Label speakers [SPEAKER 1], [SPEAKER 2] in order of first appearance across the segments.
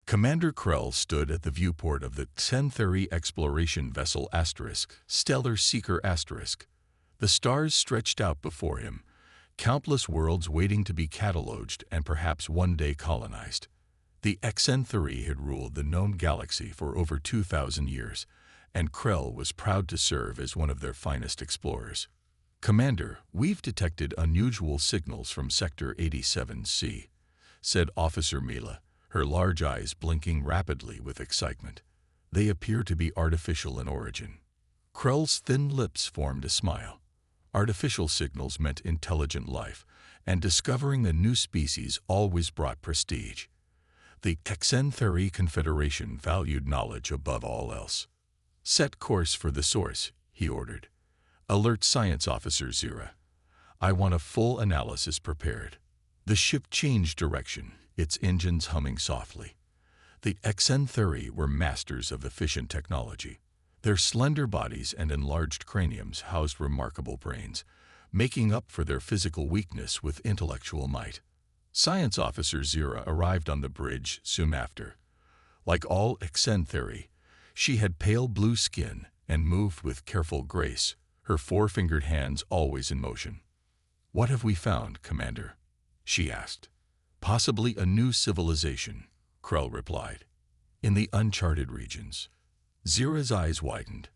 [SPEAKER 1] Commander Krell stood at the viewport of the Xenthari exploration vessel Stellar Seeker *. The stars stretched out before him, countless worlds waiting to be cataloged and perhaps one day colonized. The Xenthari had ruled the known galaxy for over 2,000 years, and Krell was proud to serve as one of their finest explorers. "Commander, we've detected unusual signals from Sector 87C," said Officer Mila, her large eyes blinking rapidly with excitement. "They appear to be artificial in origin." Krell's thin lips formed a smile. Artificial signals meant intelligent life, and discovering a new species always brought prestige. The Xenthari Confederation valued knowledge above all else. "Set course for the source," he ordered. "Alert Science Officer Zira. I want a full analysis prepared." The ship changed direction, its engines humming softly. The Xenthari were masters of efficient technology. Their slender bodies and enlarged craniums housed remarkable brains, making up for their physical weakness with intellectual might. Science Officer Zira arrived on the bridge soon after. Like all Xenthari, she had pale blue skin and moved with careful grace, her four-fingered hands always in motion. "What have we found, Commander?" she asked. "Possibly a new civilization," Krell replied. "In the uncharted regions." Zira's eyes widened.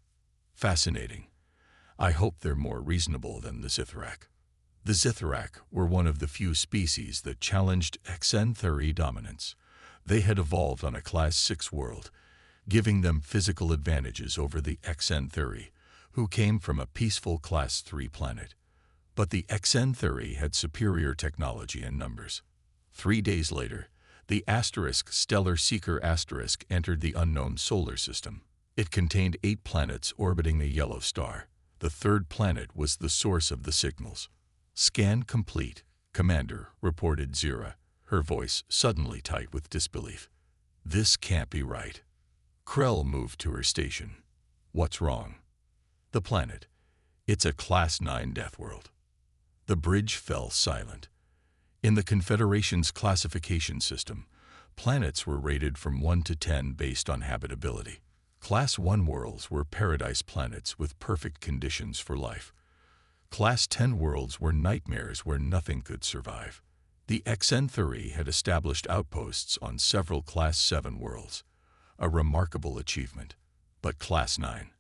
[SPEAKER 1] "Fascinating. I hope they're more reasonable than the Zithrak." The Zithrak were one of the few species that challenged Xenthari dominance. They had evolved on a Class 6 world, giving them physical advantages over the Xenthari, who came from a peaceful Class 3 planet. But the Xenthari had superior technology and numbers. 3 days later, the Stellar Seeker entered the unknown solar system. It contained 8 planets orbiting a yellow star. The third planet was the source of the signals. "Scan complete, Commander," reported Zira, her voice suddenly tight with disbelief. "This can't be right." Krell moved to her station. "What's wrong?" "The planet. It's a Class 9 death world." The bridge fell silent. In the Confederation's classification system, planets were rated from 1 to 10 based on habitability. Class 1 worlds were paradise planets with perfect conditions for life. Class 10 worlds were nightmares where nothing could survive. The Xenthari had established outposts on several Class 7 worlds, a remarkable achievement. But Class 9.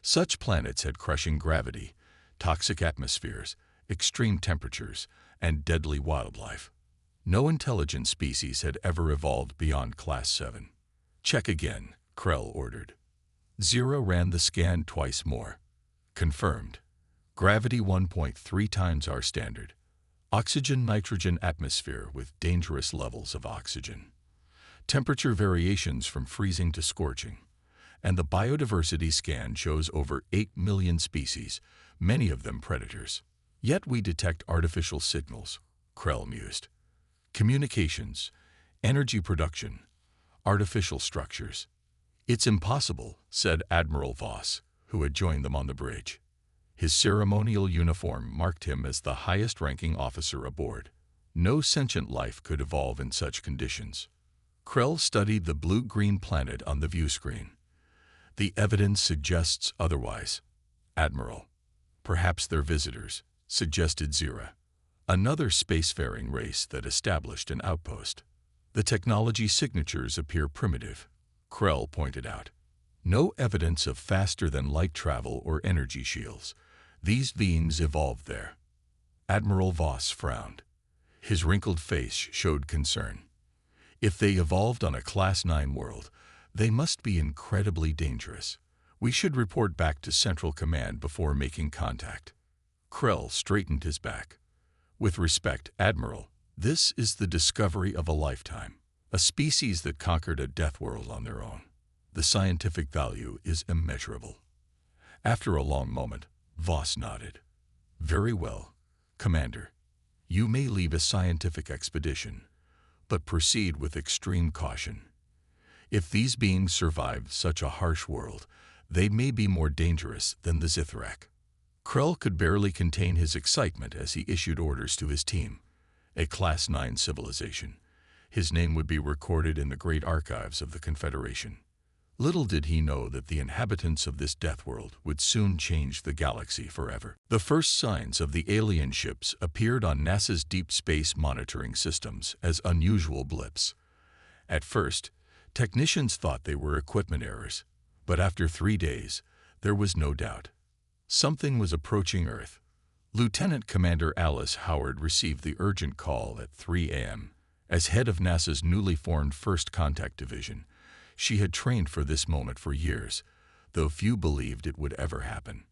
[SPEAKER 1] Such planets had crushing gravity, toxic atmospheres, extreme temperatures, and deadly wildlife. No intelligent species had ever evolved beyond Class 7. "Check again," Krell ordered. Zira ran the scan twice more. "Confirmed. Gravity 1.3 times our standard. Oxygen-nitrogen atmosphere with dangerous levels of oxygen. Temperature variations from freezing to scorching. And the biodiversity scan shows over 8 million species, many of them predators. Yet we detect artificial signals," Krell mused. "Communications, energy production, artificial structures." "It's impossible," said Admiral Voss, who had joined them on the bridge. His ceremonial uniform marked him as the highest-ranking officer aboard. No sentient life could evolve in such conditions. Krell studied the blue-green planet on the view screen. "The evidence suggests otherwise, Admiral. Perhaps they're visitors," suggested Zira. "Another spacefaring race that established an outpost." "The technology signatures appear primitive," Krell pointed out. "No evidence of faster-than-light travel or energy shields. These beings evolved there." Admiral Voss frowned. His wrinkled face showed concern. "If they evolved on a Class 9 world, they must be incredibly dangerous. We should report back to Central Command before making contact." Krell straightened his back. "With respect, Admiral, this is the discovery of a lifetime. A species that conquered a death world on their own. The scientific value is immeasurable." After a long moment, Voss nodded. "Very well, Commander. You may lead a scientific expedition, but proceed with extreme caution. If these beings survived such a harsh world, they may be more dangerous than the Zithrak." Krell could barely contain his excitement as he issued orders to his team. A Class 9 civilization. His name would be recorded in the great archives of the Confederation. Little did he know that the inhabitants of this death world would soon change the galaxy forever. The first signs of the alien ships appeared on NASA's deep space monitoring systems as unusual blips. At first, technicians thought they were equipment errors, but after 3 days, there was no doubt. Something was approaching Earth. Lieutenant Commander Alice Howard received the urgent call at 3 a.m. As head of NASA's newly formed First Contact Division, she had trained for this moment for years, though few believed it would ever happen.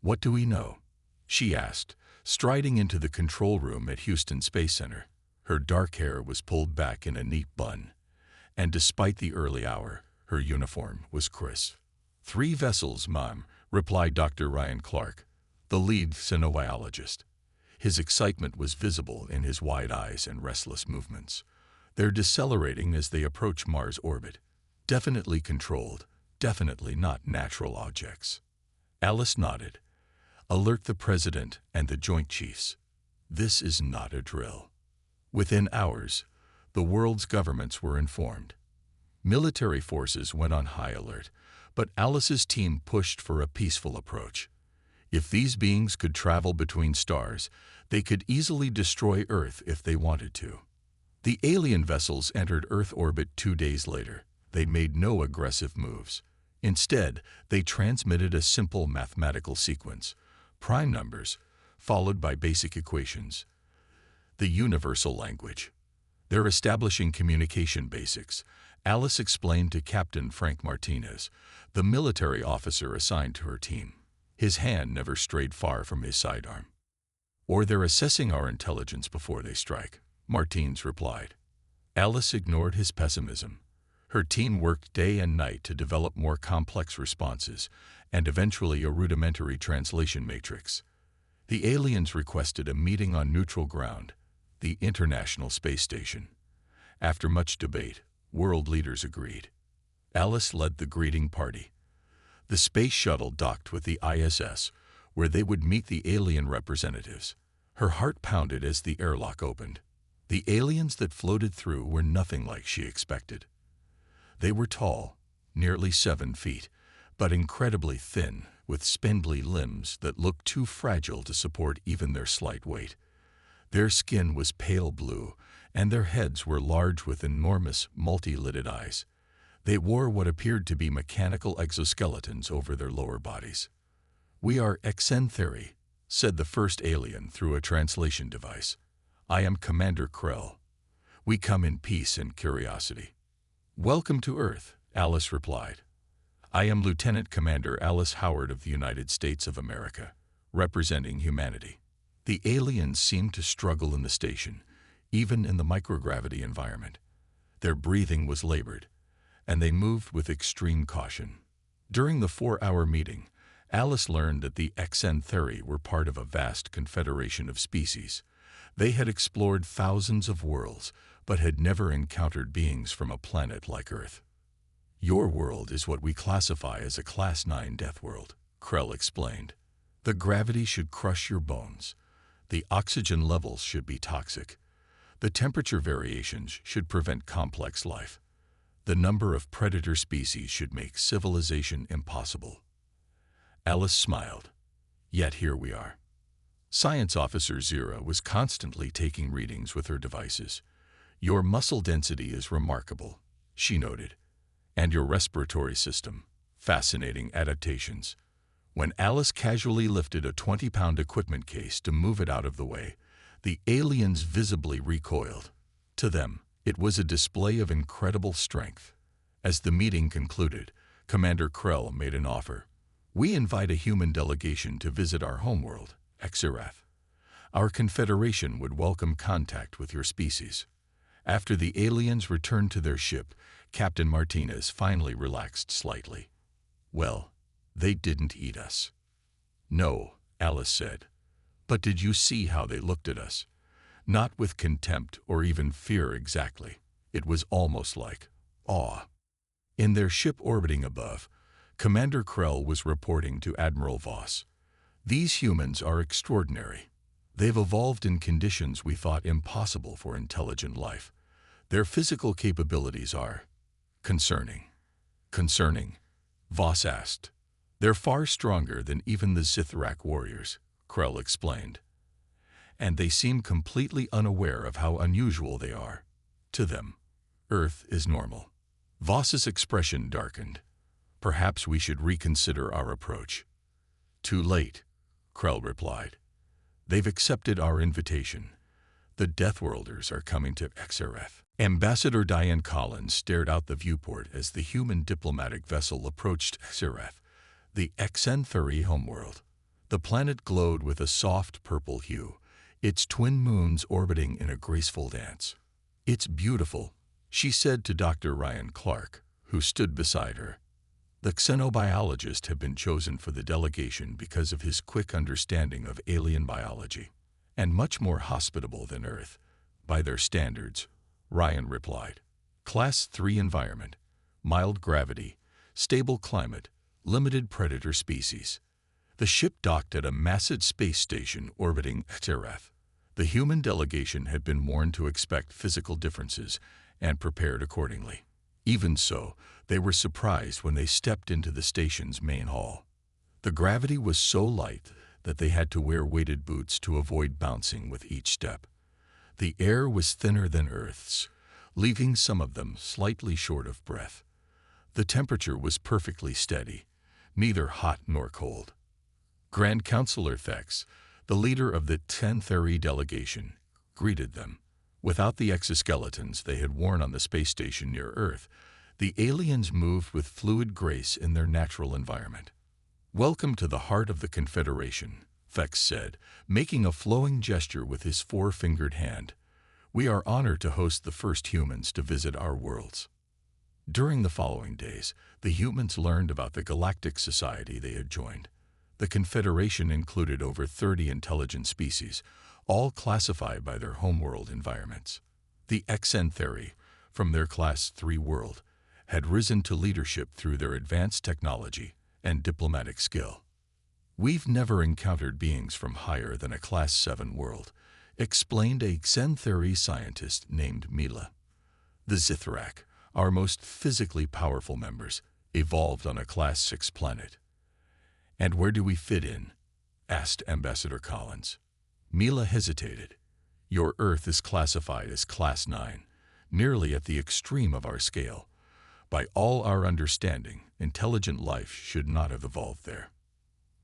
[SPEAKER 1] "What do we know?" she asked, striding into the control room at Houston Space Center. Her dark hair was pulled back in a neat bun, and despite the early hour, her uniform was crisp. "3 vessels, Ma'am," replied Dr. Ryan Clark, the lead xenobiologist. His excitement was visible in his wide eyes and restless movements. "They're decelerating as they approach Mars' orbit. Definitely controlled, definitely not natural objects." Alice nodded. "Alert the President and the Joint Chiefs. This is not a drill." Within hours, the world's governments were informed. Military forces went on high alert, but Alice's team pushed for a peaceful approach. If these beings could travel between stars, they could easily destroy Earth if they wanted to. The alien vessels entered Earth orbit 2 days later. They made no aggressive moves. Instead, they transmitted a simple mathematical sequence, prime numbers, followed by basic equations. The universal language. "They're establishing communication basics," Alice explained to Captain Frank Martinez, the military officer assigned to her team. His hand never strayed far from his sidearm. "Or they're assessing our intelligence before they strike," Martinez replied. Alice ignored his pessimism. Her team worked day and night to develop more complex responses and eventually a rudimentary translation matrix. The aliens requested a meeting on neutral ground, the International Space Station. After much debate, world leaders agreed. Alice led the greeting party. The space shuttle docked with the ISS, where they would meet the alien representatives. Her heart pounded as the airlock opened. The aliens that floated through were nothing like she expected. They were tall, nearly 7 feet, but incredibly thin, with spindly limbs that looked too fragile to support even their slight weight. Their skin was pale blue, and their heads were large with enormous, multi-lidded eyes. They wore what appeared to be mechanical exoskeletons over their lower bodies. "We are Xentheri," said the first alien through a translation device. "I am Commander Krell. We come in peace and curiosity." "Welcome to Earth," Alice replied. "I am Lieutenant Commander Alice Howard of the United States of America, representing humanity." The aliens seemed to struggle in the station, even in the microgravity environment. Their breathing was labored, and they moved with extreme caution. During the 4-hour meeting, Alice learned that the Xentheri were part of a vast confederation of species. They had explored thousands of worlds, but had never encountered beings from a planet like Earth. "Your world is what we classify as a Class 9 death world," Krell explained. "The gravity should crush your bones. The oxygen levels should be toxic. The temperature variations should prevent complex life. The number of predator species should make civilization impossible." Alice smiled. Yet here we are. Science Officer Zira was constantly taking readings with her devices. "Your muscle density is remarkable," she noted, "and your respiratory system. Fascinating adaptations." When Alice casually lifted a 20-pound equipment case to move it out of the way, the aliens visibly recoiled. To them, it was a display of incredible strength. As the meeting concluded, Commander Krell made an offer. "We invite a human delegation to visit our homeworld, Xerath. Our confederation would welcome contact with your species." After the aliens returned to their ship, Captain Martinez finally relaxed slightly. "Well, they didn't eat us." "No," Alice said. "But did you see how they looked at us? Not with contempt or even fear exactly. It was almost like awe." In their ship orbiting above, Commander Krell was reporting to Admiral Voss. "These humans are extraordinary. They've evolved in conditions we thought impossible for intelligent life. Their physical capabilities are concerning. Concerning, Voss asked. They're far stronger than even the Zithrak warriors, Krell explained. And they seem completely unaware of how unusual they are. To them, Earth is normal. Voss's expression darkened. Perhaps we should reconsider our approach. Too late, Krell replied. They've accepted our invitation. The Deathworlders are coming to Xerath. Ambassador Diane Collins stared out the viewport as the human diplomatic vessel approached Xerath, the Xanthuri homeworld. The planet glowed with a soft purple hue, its twin moons orbiting in a graceful dance. It's beautiful, she said to Dr. Ryan Clark, who stood beside her. The xenobiologist had been chosen for the delegation because of his quick understanding of alien biology, and much more hospitable than Earth, by their standards, Ryan replied. Class 3 environment, mild gravity, stable climate, limited predator species. The ship docked at a massive space station orbiting Xerath. The human delegation had been warned to expect physical differences and prepared accordingly. Even so, they were surprised when they stepped into the station's main hall. The gravity was so light that they had to wear weighted boots to avoid bouncing with each step. The air was thinner than Earth's, leaving some of them slightly short of breath. The temperature was perfectly steady, neither hot nor cold. Grand Counselor Thex, the leader of the Xanthuri delegation, greeted them. Without the exoskeletons they had worn on the space station near Earth, the aliens moved with fluid grace in their natural environment. Welcome to the heart of the Confederation, Thex said, making a flowing gesture with his four-fingered hand. We are honored to host the first humans to visit our worlds. During the following days, the humans learned about the Galactic Society they had joined. The Confederation included over 30 intelligent species, all classified by their homeworld environments. The Xanthuri, from their Class 3 world, had risen to leadership through their advanced technology and diplomatic skill. We've never encountered beings from higher than a Class 7 world, explained a Xanthuri scientist named Mila. The Zithrak, our most physically powerful members, evolved on a Class 6 planet. And where do we fit in? Asked Ambassador Collins. Mila hesitated. Your Earth is classified as Class 9, nearly at the extreme of our scale. By all our understanding, intelligent life should not have evolved there.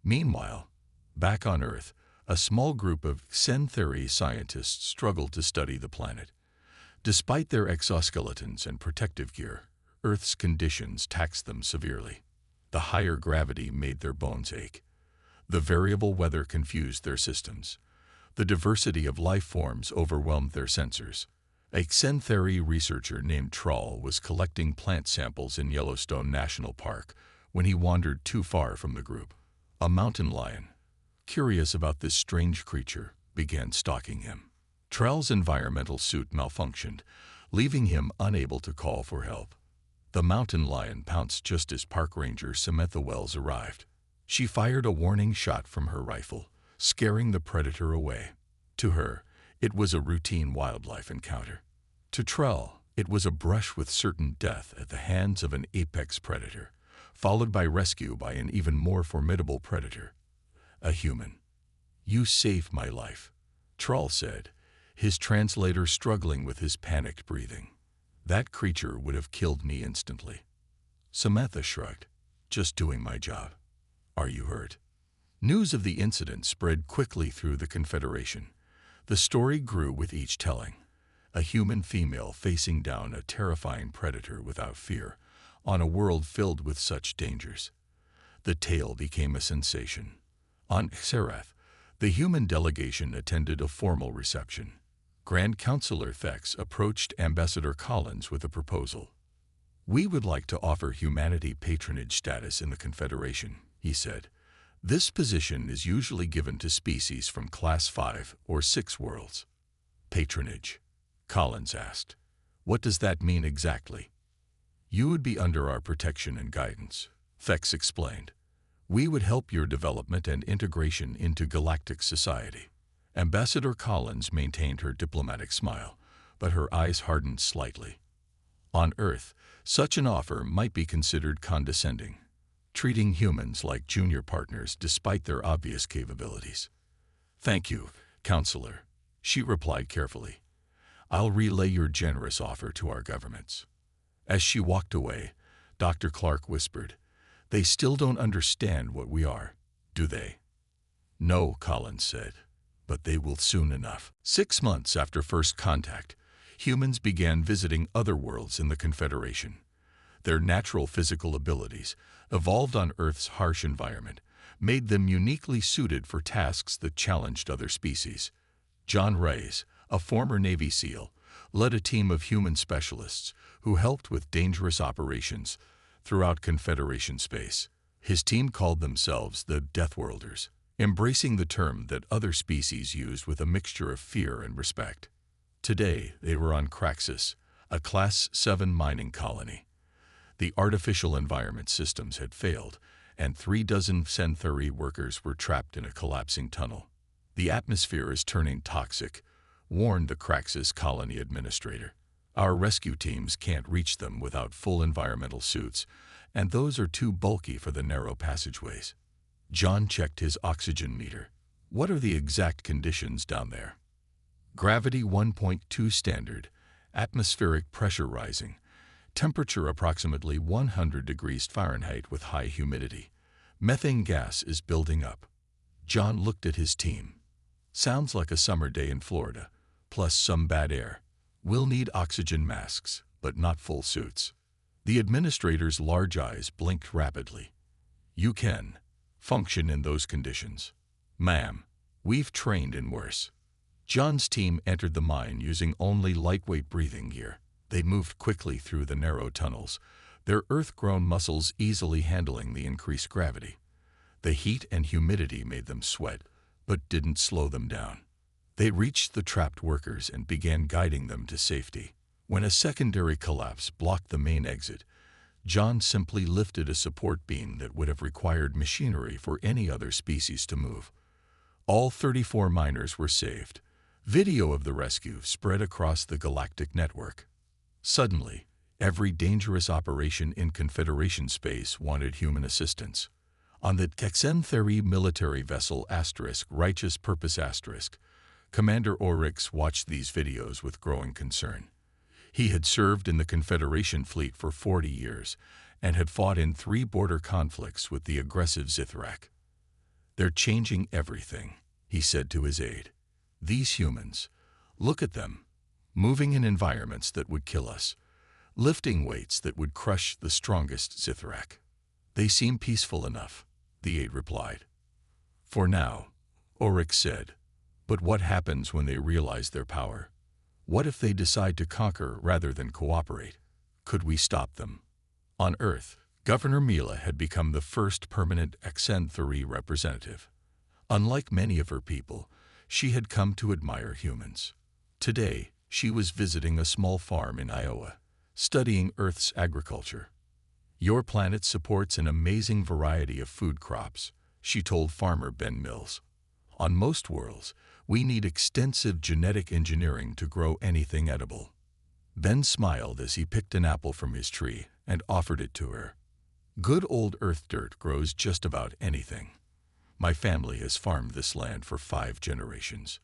[SPEAKER 1] Meanwhile, back on Earth, a small group of Xanthuri scientists struggled to study the planet. Despite their exoskeletons and protective gear, Earth's conditions taxed them severely. The higher gravity made their bones ache. The variable weather confused their systems. The diversity of life forms overwhelmed their sensors. A Xanthuri researcher named Troll was collecting plant samples in Yellowstone National Park when he wandered too far from the group. A mountain lion, curious about this strange creature, began stalking him. Troll's environmental suit malfunctioned, leaving him unable to call for help. The mountain lion pounced just as park ranger Samantha Wells arrived. She fired a warning shot from her rifle, scaring the predator away. To her, it was a routine wildlife encounter. To Trell, it was a brush with certain death at the hands of an apex predator, followed by rescue by an even more formidable predator, a human. You saved my life, Trell said, his translator struggling with his panicked breathing. That creature would have killed me instantly. Samantha shrugged. Just doing my job. Are you hurt? News of the incident spread quickly through the Confederation. The story grew with each telling. A human female facing down a terrifying predator without fear, on a world filled with such dangers. The tale became a sensation. On Xerath, the human delegation attended a formal reception. Grand Counselor Thex approached Ambassador Collins with a proposal. We would like to offer humanity patronage status in the Confederation, he said. This position is usually given to species from Class 5 or 6 worlds. Patronage, Collins asked. What does that mean exactly? You would be under our protection and guidance, Thex explained. We would help your development and integration into galactic society. Ambassador Collins maintained her diplomatic smile, but her eyes hardened slightly. On Earth, such an offer might be considered condescending, treating humans like junior partners despite their obvious capabilities. "Thank you, Counselor," she replied carefully. "I'll relay your generous offer to our governments." As she walked away, Dr. Clark whispered, "They still don't understand what we are, do they?" "No," Collins said, "but they will soon enough." 6 months after first contact, humans began visiting other worlds in the Confederation. Their natural physical abilities, evolved on Earth's harsh environment, made them uniquely suited for tasks that challenged other species. John Reyes, a former Navy SEAL, led a team of human specialists who helped with dangerous operations throughout Confederation space. His team called themselves the Deathworlders, embracing the term that other species used with a mixture of fear and respect. Today, they were on Craxus, a Class 7 mining colony. The artificial environment systems had failed, and 36 Centauri workers were trapped in a collapsing tunnel. "The atmosphere is turning toxic," warned the Craxus colony administrator. "Our rescue teams can't reach them without full environmental suits, and those are too bulky for the narrow passageways." John checked his oxygen meter. "What are the exact conditions down there?" "Gravity 1.2 standard, atmospheric pressure rising, temperature approximately 100 degrees Fahrenheit with high humidity. Methane gas is building up." John looked at his team. "Sounds like a summer day in Florida, plus some bad air. We'll need oxygen masks, but not full suits." The administrator's large eyes blinked rapidly. "You can function in those conditions, ma'am. We've trained in worse." John's team entered the mine using only lightweight breathing gear. They moved quickly through the narrow tunnels, their earth-grown muscles easily handling the increased gravity. The heat and humidity made them sweat, but didn't slow them down. They reached the trapped workers and began guiding them to safety. When a secondary collapse blocked the main exit, John simply lifted a support beam that would have required machinery for any other species to move. All 34 miners were saved. Video of the rescue spread across the galactic network. Suddenly, every dangerous operation in Confederation space wanted human assistance. On the Centauri military vessel Righteous Purpose Commander Oryx watched these videos with growing concern. He had served in the Confederation fleet for 40 years and had fought in 3 border conflicts with the aggressive Zithrak. "They're changing everything," he said to his aide. "These humans, look at them, moving in environments that would kill us, lifting weights that would crush the strongest Zithrak." "They seem peaceful enough," the aide replied. "For now," Oryx said. "But what happens when they realize their power? What if they decide to conquer rather than cooperate? Could we stop them?" On Earth, Governor Mila had become the first permanent Centauri representative. Unlike many of her people, she had come to admire humans. Today, she was visiting a small farm in Iowa, studying Earth's agriculture. "Your planet supports an amazing variety of food crops," she told farmer Ben Mills. "On most worlds, we need extensive genetic engineering to grow anything edible." Ben smiled as he picked an apple from his tree and offered it to her. "Good old Earth dirt grows just about anything. My family has farmed this land for 5 generations."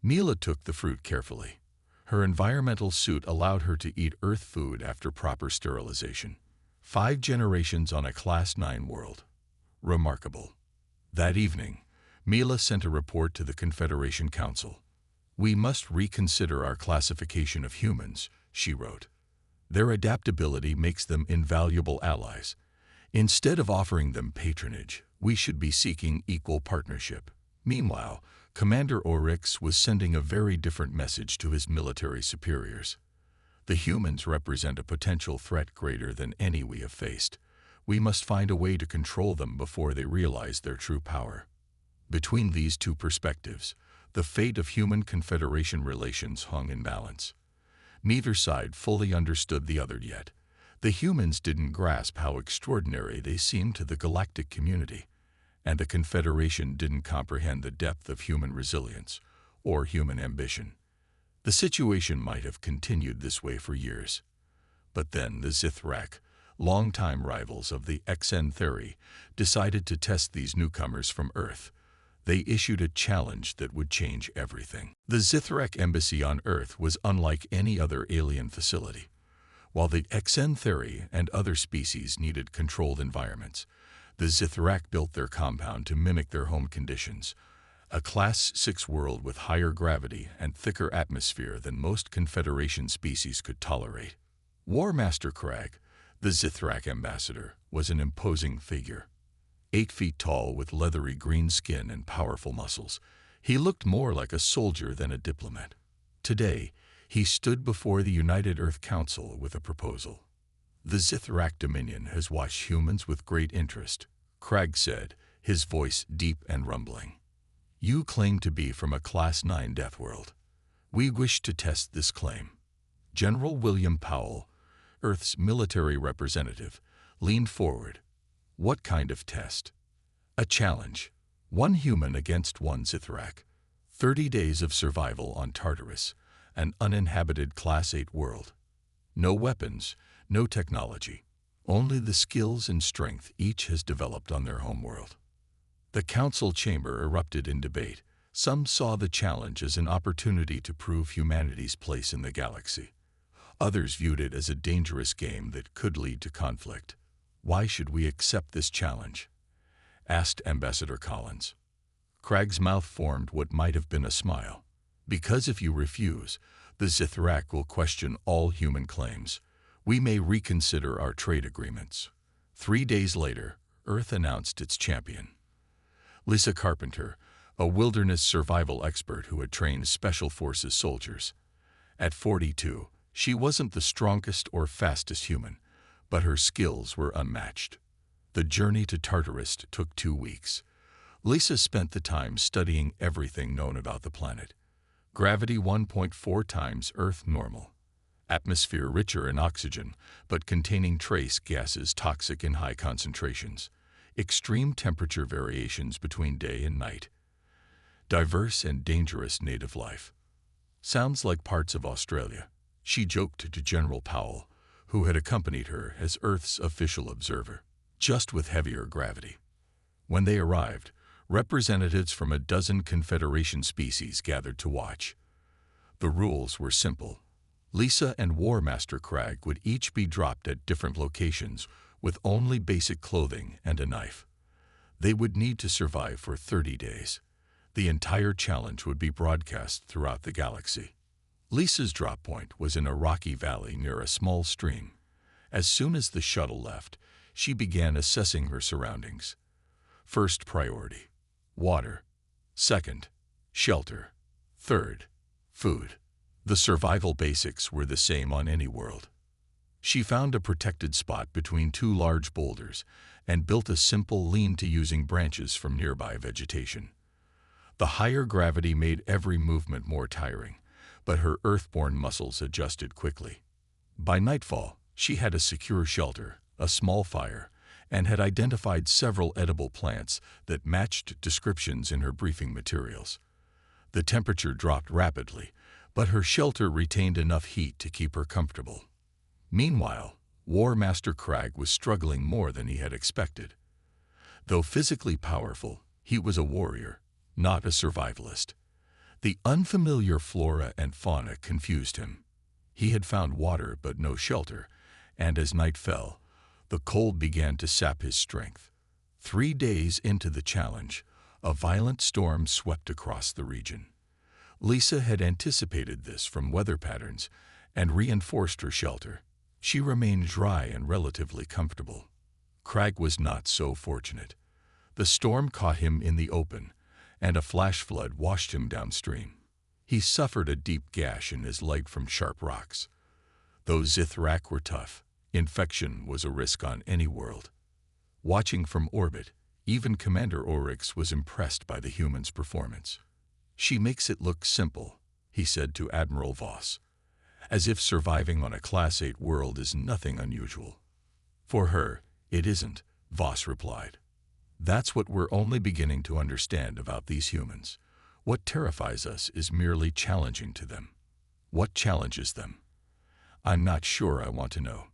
[SPEAKER 1] Mila took the fruit carefully. Her environmental suit allowed her to eat Earth food after proper sterilization. 5 generations on a Class 9 world. Remarkable. That evening, Mila sent a report to the Confederation Council. "We must reconsider our classification of humans," she wrote. "Their adaptability makes them invaluable allies. Instead of offering them patronage, we should be seeking equal partnership." Meanwhile, Commander Oryx was sending a very different message to his military superiors. "The humans represent a potential threat greater than any we have faced. We must find a way to control them before they realize their true power." Between these two perspectives, the fate of human Confederation relations hung in balance. Neither side fully understood the other yet. The humans didn't grasp how extraordinary they seemed to the galactic community, and the Confederation didn't comprehend the depth of human resilience or human ambition. The situation might have continued this way for years. But then the Zithrak, longtime rivals of the Xanthari, decided to test these newcomers from Earth. They issued a challenge that would change everything. The Zithrak embassy on Earth was unlike any other alien facility. While the Xanthari and other species needed controlled environments, the Zithrak built their compound to mimic their home conditions, a Class 6 world with higher gravity and thicker atmosphere than most Confederation species could tolerate. War Master Crag, the Zithrak ambassador, was an imposing figure. 8 feet tall with leathery green skin and powerful muscles, he looked more like a soldier than a diplomat. Today, he stood before the United Earth Council with a proposal. The Zithrak Dominion has watched humans with great interest, Crag said, his voice deep and rumbling. You claim to be from a Class 9 death world. We wish to test this claim. General William Powell, Earth's military representative, leaned forward. What kind of test? A challenge. 1 human against 1 Zithrak. 30 days of survival on Tartarus, an uninhabited Class 8 world. No weapons, no technology, only the skills and strength each has developed on their homeworld. The council chamber erupted in debate. Some saw the challenge as an opportunity to prove humanity's place in the galaxy. Others viewed it as a dangerous game that could lead to conflict. Why should we accept this challenge? Asked Ambassador Collins. Crag's mouth formed what might have been a smile. Because if you refuse, the Zithrak will question all human claims. We may reconsider our trade agreements. 3 days later, Earth announced its champion. Lisa Carpenter, a wilderness survival expert who had trained Special Forces soldiers. At 42, she wasn't the strongest or fastest human, but her skills were unmatched. The journey to Tartarus took 2 weeks. Lisa spent the time studying everything known about the planet. Gravity 1.4 times Earth normal. Atmosphere richer in oxygen, but containing trace gases toxic in high concentrations. Extreme temperature variations between day and night. Diverse and dangerous native life. Sounds like parts of Australia, she joked to General Powell, who had accompanied her as Earth's official observer, just with heavier gravity. When they arrived, representatives from a dozen Confederation species gathered to watch. The rules were simple. Lisa and War Master Crag would each be dropped at different locations with only basic clothing and a knife. They would need to survive for 30 days. The entire challenge would be broadcast throughout the galaxy. Lisa's drop point was in a rocky valley near a small stream. As soon as the shuttle left, she began assessing her surroundings. First priority, water. Second, shelter. Third, food. The survival basics were the same on any world. She found a protected spot between 2 large boulders and built a simple lean-to using branches from nearby vegetation. The higher gravity made every movement more tiring, but her earthborn muscles adjusted quickly. By nightfall, she had a secure shelter, a small fire, and had identified several edible plants that matched descriptions in her briefing materials. The temperature dropped rapidly, but her shelter retained enough heat to keep her comfortable. Meanwhile, War Master Crag was struggling more than he had expected. Though physically powerful, he was a warrior, not a survivalist. The unfamiliar flora and fauna confused him. He had found water but no shelter, and as night fell, the cold began to sap his strength. 3 days into the challenge, a violent storm swept across the region. Lisa had anticipated this from weather patterns and reinforced her shelter. She remained dry and relatively comfortable. Crag was not so fortunate. The storm caught him in the open, and a flash flood washed him downstream. He suffered a deep gash in his leg from sharp rocks. Though Zithrak were tough, infection was a risk on any world. Watching from orbit, even Commander Oryx was impressed by the human's performance. She makes it look simple, he said to Admiral Voss, as if surviving on a Class 8 world is nothing unusual. For her, it isn't, Voss replied. That's what we're only beginning to understand about these humans. What terrifies us is merely challenging to them. What challenges them? I'm not sure I want to know.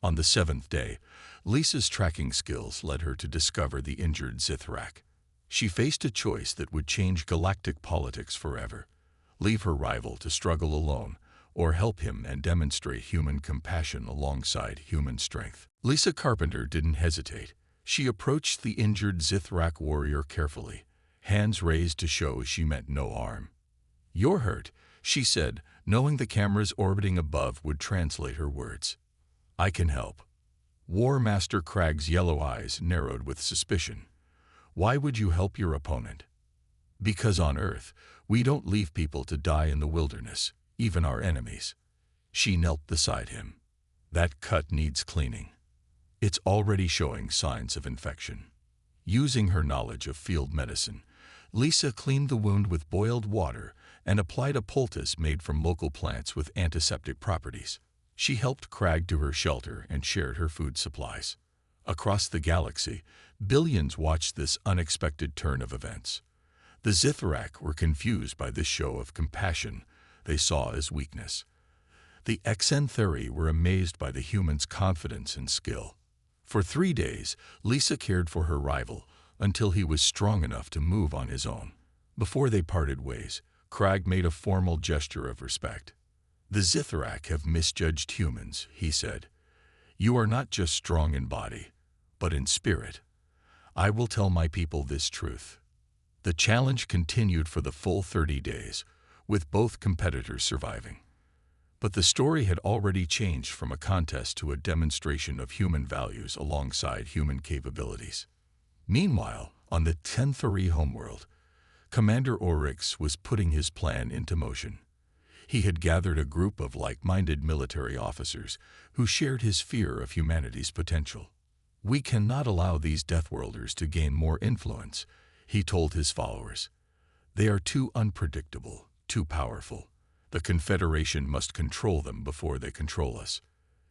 [SPEAKER 1] On the seventh day, Lisa's tracking skills led her to discover the injured Zithrak. She faced a choice that would change galactic politics forever: leave her rival to struggle alone, or help him and demonstrate human compassion alongside human strength. Lisa Carpenter didn't hesitate. She approached the injured Zithrak warrior carefully, hands raised to show she meant no harm. "You're hurt," she said, knowing the cameras orbiting above would translate her words. "I can help." War Master Crag's yellow eyes narrowed with suspicion. "Why would you help your opponent?" "Because on Earth, we don't leave people to die in the wilderness, even our enemies." She knelt beside him. "That cut needs cleaning. It's already showing signs of infection." Using her knowledge of field medicine, Lisa cleaned the wound with boiled water and applied a poultice made from local plants with antiseptic properties. She helped Crag to her shelter and shared her food supplies. Across the galaxy, billions watched this unexpected turn of events. The Zithrak were confused by this show of compassion they saw as weakness. The Xanthari were amazed by the humans' confidence and skill. For 3 days, Lisa cared for her rival until he was strong enough to move on his own. Before they parted ways, Crag made a formal gesture of respect. "The Zithrak have misjudged humans," he said. "You are not just strong in body, but in spirit. I will tell my people this truth." The challenge continued for the full 30 days, with both competitors surviving. But the story had already changed from a contest to a demonstration of human values alongside human capabilities. Meanwhile, on the Tenthari homeworld, Commander Oryx was putting his plan into motion. He had gathered a group of like-minded military officers who shared his fear of humanity's potential. "We cannot allow these Deathworlders to gain more influence," he told his followers. "They are too unpredictable, too powerful. The Confederation must control them before they control us."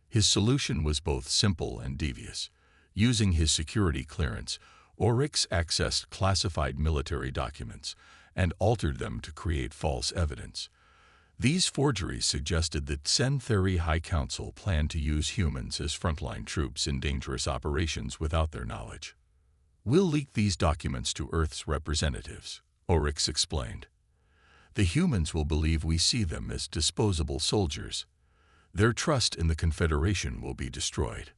[SPEAKER 1] His solution was both simple and devious. Using his security clearance, Oryx accessed classified military documents and altered them to create false evidence. These forgeries suggested that Tenthari High Council planned to use humans as frontline troops in dangerous operations without their knowledge. "We'll leak these documents to Earth's representatives," Oryx explained. "The humans will believe we see them as disposable soldiers. Their trust in the Confederation will be destroyed."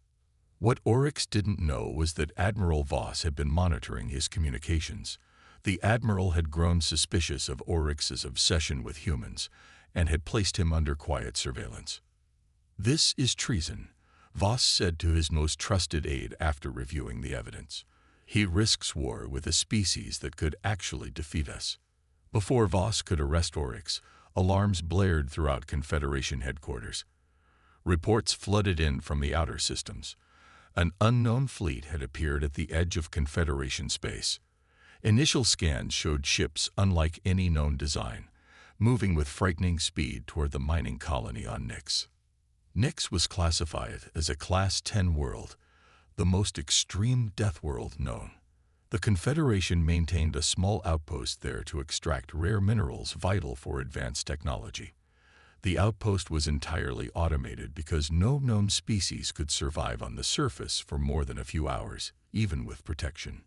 [SPEAKER 1] What Oryx didn't know was that Admiral Voss had been monitoring his communications. The Admiral had grown suspicious of Oryx's obsession with humans and had placed him under quiet surveillance. "This is treason," Voss said to his most trusted aide after reviewing the evidence. "He risks war with a species that could actually defeat us." Before Voss could arrest Oryx, alarms blared throughout Confederation headquarters. Reports flooded in from the outer systems. An unknown fleet had appeared at the edge of Confederation space. Initial scans showed ships unlike any known design, moving with frightening speed toward the mining colony on Nyx. Nyx was classified as a Class 10 world, the most extreme death world known. The Confederation maintained a small outpost there to extract rare minerals vital for advanced technology. The outpost was entirely automated because no known species could survive on the surface for more than a few hours, even with protection.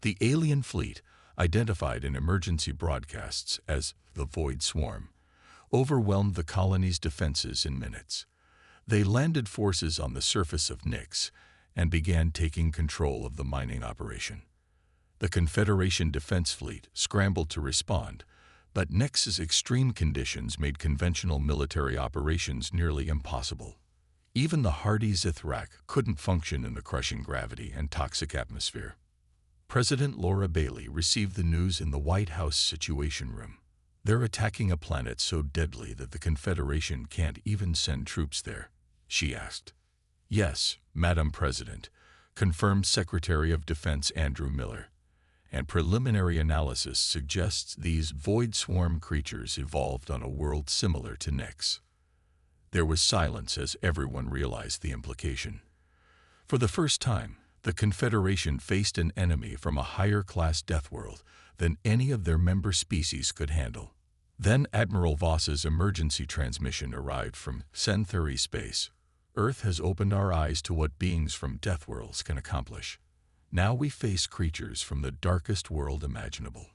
[SPEAKER 1] The alien fleet, identified in emergency broadcasts as the Void Swarm, overwhelmed the colony's defenses in minutes. They landed forces on the surface of Nyx and began taking control of the mining operation. The Confederation Defense Fleet scrambled to respond, but Nyx's extreme conditions made conventional military operations nearly impossible. Even the hardy Zithrak couldn't function in the crushing gravity and toxic atmosphere. President Laura Bailey received the news in the White House Situation Room. "They're attacking a planet so deadly that the Confederation can't even send troops there," she asked. "Yes, Madam President," confirmed Secretary of Defense Andrew Miller. "And preliminary analysis suggests these Void Swarm creatures evolved on a world similar to Nyx." There was silence as everyone realized the implication. For the first time, the Confederation faced an enemy from a higher-class death world than any of their member species could handle. Then Admiral Voss's emergency transmission arrived from Centauri space. Earth has opened our eyes to what beings from death worlds can accomplish. Now we face creatures from the darkest world imaginable.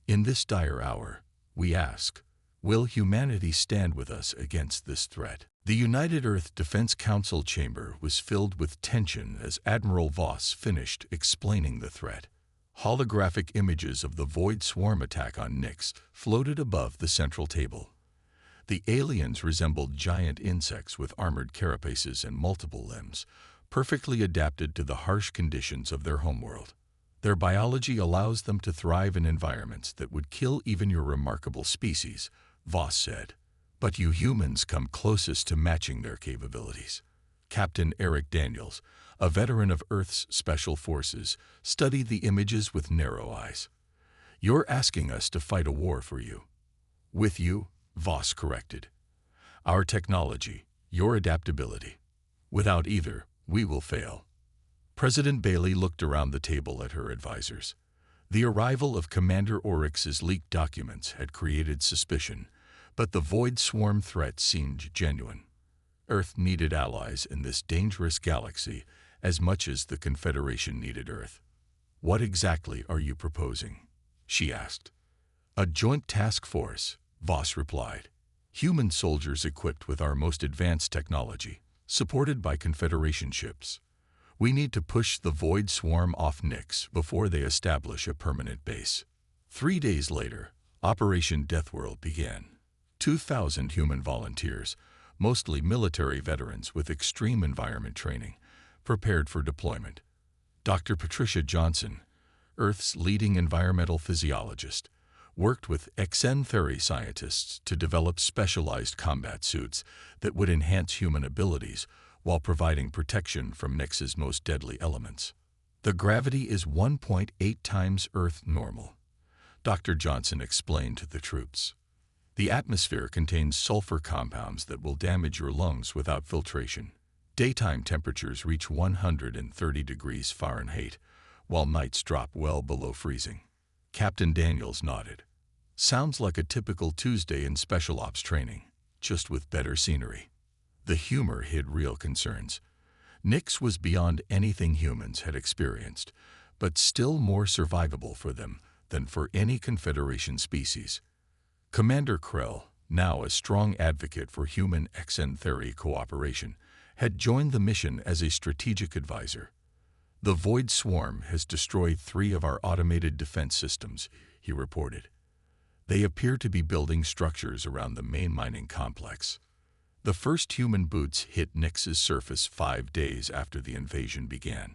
[SPEAKER 1] In this dire hour, we ask, will humanity stand with us against this threat? The United Earth Defense Council chamber was filled with tension as Admiral Voss finished explaining the threat. Holographic images of the Void Swarm attack on Nyx floated above the central table. The aliens resembled giant insects with armored carapaces and multiple limbs, perfectly adapted to the harsh conditions of their homeworld. Their biology allows them to thrive in environments that would kill even your remarkable species, Voss said. But you humans come closest to matching their capabilities. Captain Eric Daniels, a veteran of Earth's Special Forces, studied the images with narrow eyes. You're asking us to fight a war for you. With you, Voss corrected. Our technology, your adaptability. Without either, we will fail. President Bailey looked around the table at her advisors. The arrival of Commander Oryx's leaked documents had created suspicion, but the Void Swarm threat seemed genuine. Earth needed allies in this dangerous galaxy as much as the Confederation needed Earth. What exactly are you proposing? She asked. A joint task force, Voss replied. Human soldiers equipped with our most advanced technology, supported by Confederation ships. We need to push the Void Swarm off Nyx before they establish a permanent base. 3 days later, Operation Deathworld began. 2,000 human volunteers, mostly military veterans with extreme environment training, prepared for deployment. Dr. Patricia Johnson, Earth's leading environmental physiologist, worked with Centauri scientists to develop specialized combat suits that would enhance human abilities while providing protection from Nyx's most deadly elements. The gravity is 1.8 times Earth normal, Dr. Johnson explained to the troops. The atmosphere contains sulfur compounds that will damage your lungs without filtration. Daytime temperatures reach 130 degrees Fahrenheit, while nights drop well below freezing. Captain Daniels nodded. Sounds like a typical Tuesday in Special Ops training, just with better scenery. The humor hid real concerns. Nyx was beyond anything humans had experienced, but still more survivable for them than for any Confederation species. Commander Krell, now a strong advocate for human Centauri cooperation, had joined the mission as a strategic advisor. The Void Swarm has destroyed 3 of our automated defense systems, he reported. They appear to be building structures around the main mining complex. The first human boots hit Nyx's surface 5 days after the invasion began.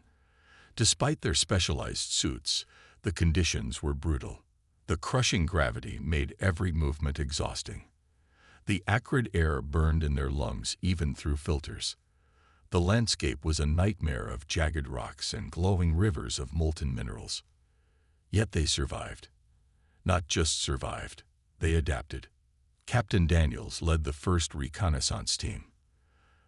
[SPEAKER 1] Despite their specialized suits, the conditions were brutal. The crushing gravity made every movement exhausting. The acrid air burned in their lungs even through filters. The landscape was a nightmare of jagged rocks and glowing rivers of molten minerals. Yet they survived. Not just survived, they adapted. Captain Daniels led the first reconnaissance team.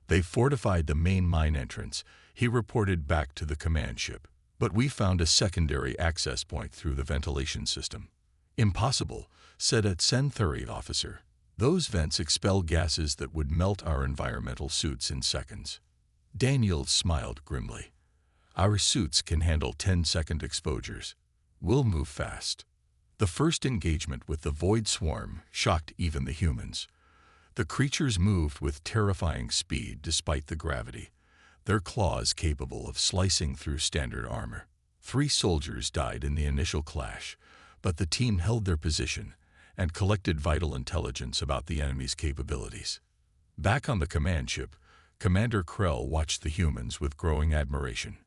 [SPEAKER 1] They fortified the main mine entrance, he reported back to the command ship. But we found a secondary access point through the ventilation system. Impossible, said a Centauri officer. Those vents expel gases that would melt our environmental suits in seconds. Daniels smiled grimly. Our suits can handle 10-second exposures. We'll move fast. The first engagement with the Void Swarm shocked even the humans. The creatures moved with terrifying speed despite the gravity, their claws capable of slicing through standard armor. 3 soldiers died in the initial clash, but the team held their position and collected vital intelligence about the enemy's capabilities. Back on the command ship, Commander Krell watched the humans with growing admiration.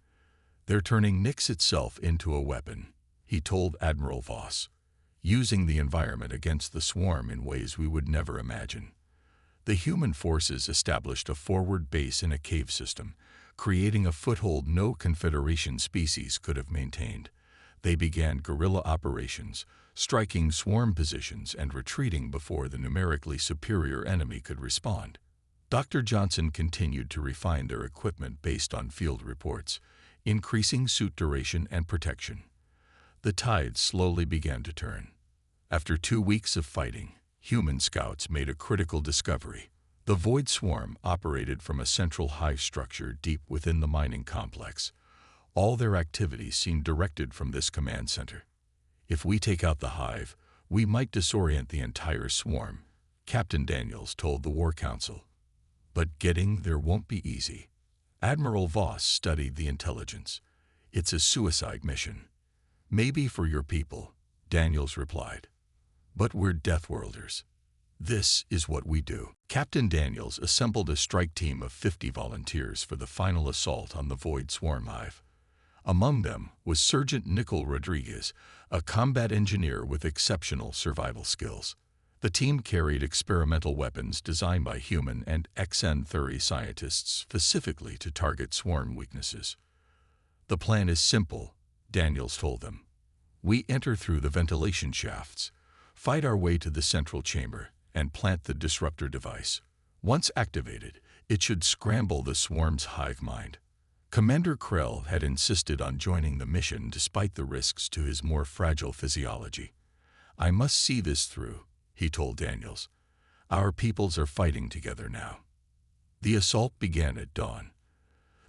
[SPEAKER 1] They're turning Nyx itself into a weapon, he told Admiral Voss, using the environment against the swarm in ways we would never imagine. The human forces established a forward base in a cave system, creating a foothold no Confederation species could have maintained. They began guerrilla operations, striking swarm positions and retreating before the numerically superior enemy could respond. Dr. Johnson continued to refine their equipment based on field reports, increasing suit duration and protection. The tide slowly began to turn. After 2 weeks of fighting, human scouts made a critical discovery. The Void Swarm operated from a central hive structure deep within the mining complex. All their activities seemed directed from this command center. If we take out the hive, we might disorient the entire swarm, Captain Daniels told the War Council. But getting there won't be easy. Admiral Voss studied the intelligence. It's a suicide mission. Maybe for your people, Daniels replied. But we're Deathworlders. This is what we do. Captain Daniels assembled a strike team of 50 volunteers for the final assault on the Void Swarm hive. Among them was Sergeant Nicole Rodriguez, a combat engineer with exceptional survival skills. The team carried experimental weapons designed by human and XN-30 scientists specifically to target swarm weaknesses. The plan is simple, Daniels told them. We enter through the ventilation shafts, fight our way to the central chamber, and plant the disruptor device. Once activated, it should scramble the swarm's hive mind. Commander Krell had insisted on joining the mission despite the risks to his more fragile physiology. I must see this through, he told Daniels. Our peoples are fighting together now. The assault began at dawn.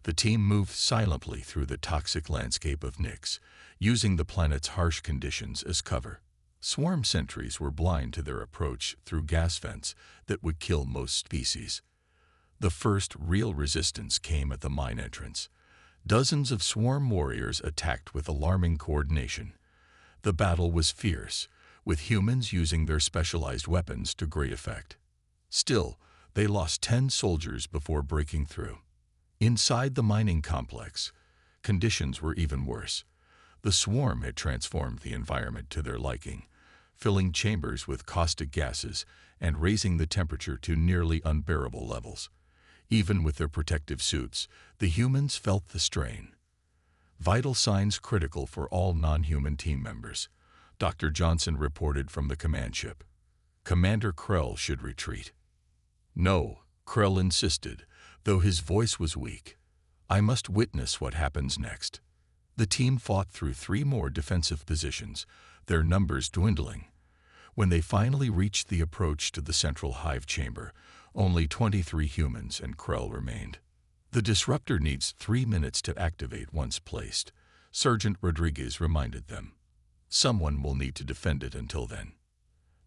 [SPEAKER 1] The team moved silently through the toxic landscape of Nyx, using the planet's harsh conditions as cover. Swarm sentries were blind to their approach through gas vents that would kill most species. The first real resistance came at the mine entrance. Dozens of swarm warriors attacked with alarming coordination. The battle was fierce, with humans using their specialized weapons to great effect. Still, they lost 10 soldiers before breaking through. Inside the mining complex, conditions were even worse. The swarm had transformed the environment to their liking, filling chambers with caustic gases and raising the temperature to nearly unbearable levels. Even with their protective suits, the humans felt the strain. Vital signs critical for all non-human team members, Dr. Johnson reported from the command ship. Commander Krell should retreat. No, Krell insisted, though his voice was weak. I must witness what happens next. The team fought through 3 more defensive positions, their numbers dwindling. When they finally reached the approach to the central hive chamber, only 23 humans and Krell remained. The disruptor needs 3 minutes to activate once placed, Sergeant Rodriguez reminded them. Someone will need to defend it until then.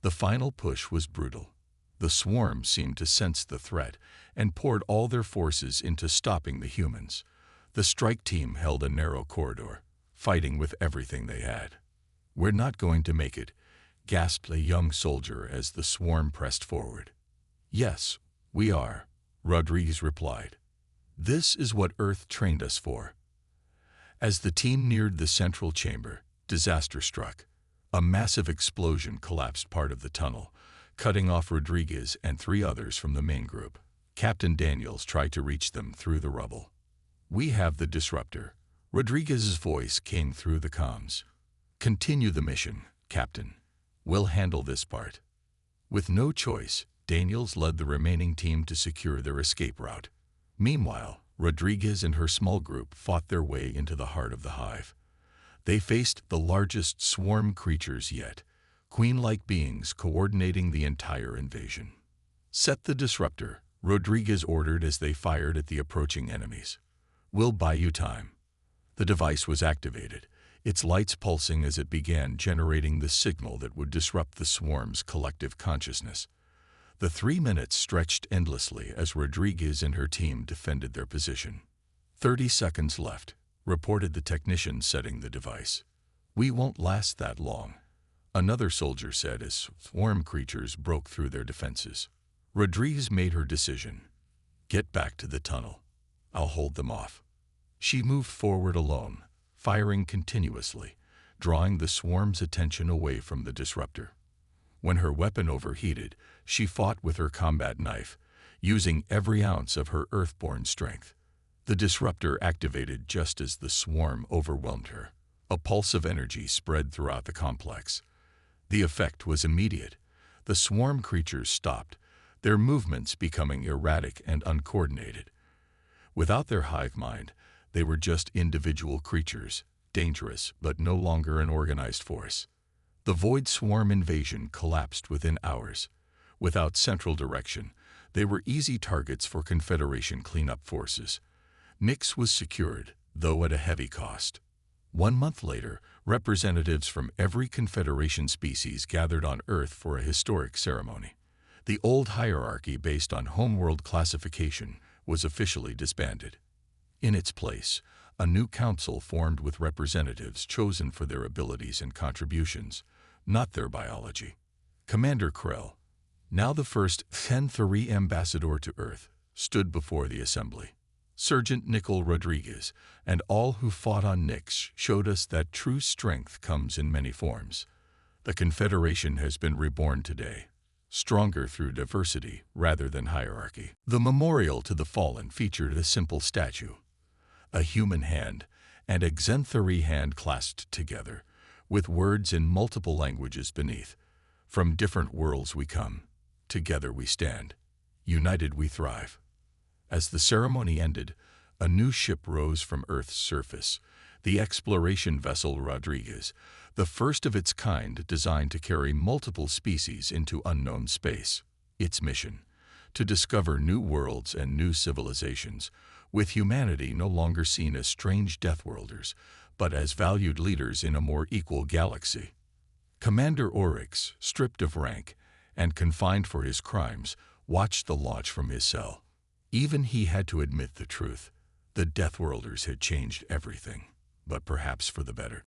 [SPEAKER 1] The final push was brutal. The swarm seemed to sense the threat and poured all their forces into stopping the humans. The strike team held a narrow corridor, fighting with everything they had. We're not going to make it, gasped a young soldier as the swarm pressed forward. Yes, we are, Rodriguez replied. This is what Earth trained us for. As the team neared the central chamber, disaster struck. A massive explosion collapsed part of the tunnel, cutting off Rodriguez and 3 others from the main group. Captain Daniels tried to reach them through the rubble. We have the disruptor. Rodriguez's voice came through the comms. Continue the mission, Captain. We'll handle this part. With no choice, Daniels led the remaining team to secure their escape route. Meanwhile, Rodriguez and her small group fought their way into the heart of the hive. They faced the largest swarm creatures yet, queen-like beings coordinating the entire invasion. Set the disruptor, Rodriguez ordered as they fired at the approaching enemies. We'll buy you time. The device was activated, its lights pulsing as it began generating the signal that would disrupt the swarm's collective consciousness. The 3 minutes stretched endlessly as Rodriguez and her team defended their position. 30 seconds left, reported the technician setting the device. We won't last that long, another soldier said as swarm creatures broke through their defenses. Rodriguez made her decision. Get back to the tunnel. I'll hold them off. She moved forward alone, firing continuously, drawing the swarm's attention away from the disruptor. When her weapon overheated, she fought with her combat knife, using every ounce of her earthborn strength. The disruptor activated just as the swarm overwhelmed her. A pulse of energy spread throughout the complex. The effect was immediate. The swarm creatures stopped, their movements becoming erratic and uncoordinated. Without their hive mind, they were just individual creatures, dangerous but no longer an organized force. The Void Swarm invasion collapsed within hours. Without central direction, they were easy targets for Confederation cleanup forces. Nyx was secured, though at a heavy cost. 1 month later, representatives from every Confederation species gathered on Earth for a historic ceremony. The old hierarchy based on homeworld classification was officially disbanded. In its place, a new council formed with representatives chosen for their abilities and contributions, not their biology. Commander Krell, now the first Sentry ambassador to Earth, stood before the assembly. Sergeant Nicol Rodriguez and all who fought on Nyx showed us that true strength comes in many forms. The Confederation has been reborn today, stronger through diversity rather than hierarchy. The memorial to the fallen featured a simple statue, a human hand and a Xenthari hand clasped together, with words in multiple languages beneath. From different worlds we come, together we stand, united we thrive. As the ceremony ended, a new ship rose from Earth's surface, the exploration vessel Rodriguez, the first of its kind designed to carry multiple species into unknown space. Its mission: to discover new worlds and new civilizations, with humanity no longer seen as strange deathworlders, but as valued leaders in a more equal galaxy. Commander Oryx, stripped of rank and confined for his crimes, watched the launch from his cell. Even he had to admit the truth. The Deathworlders had changed everything, but perhaps for the better.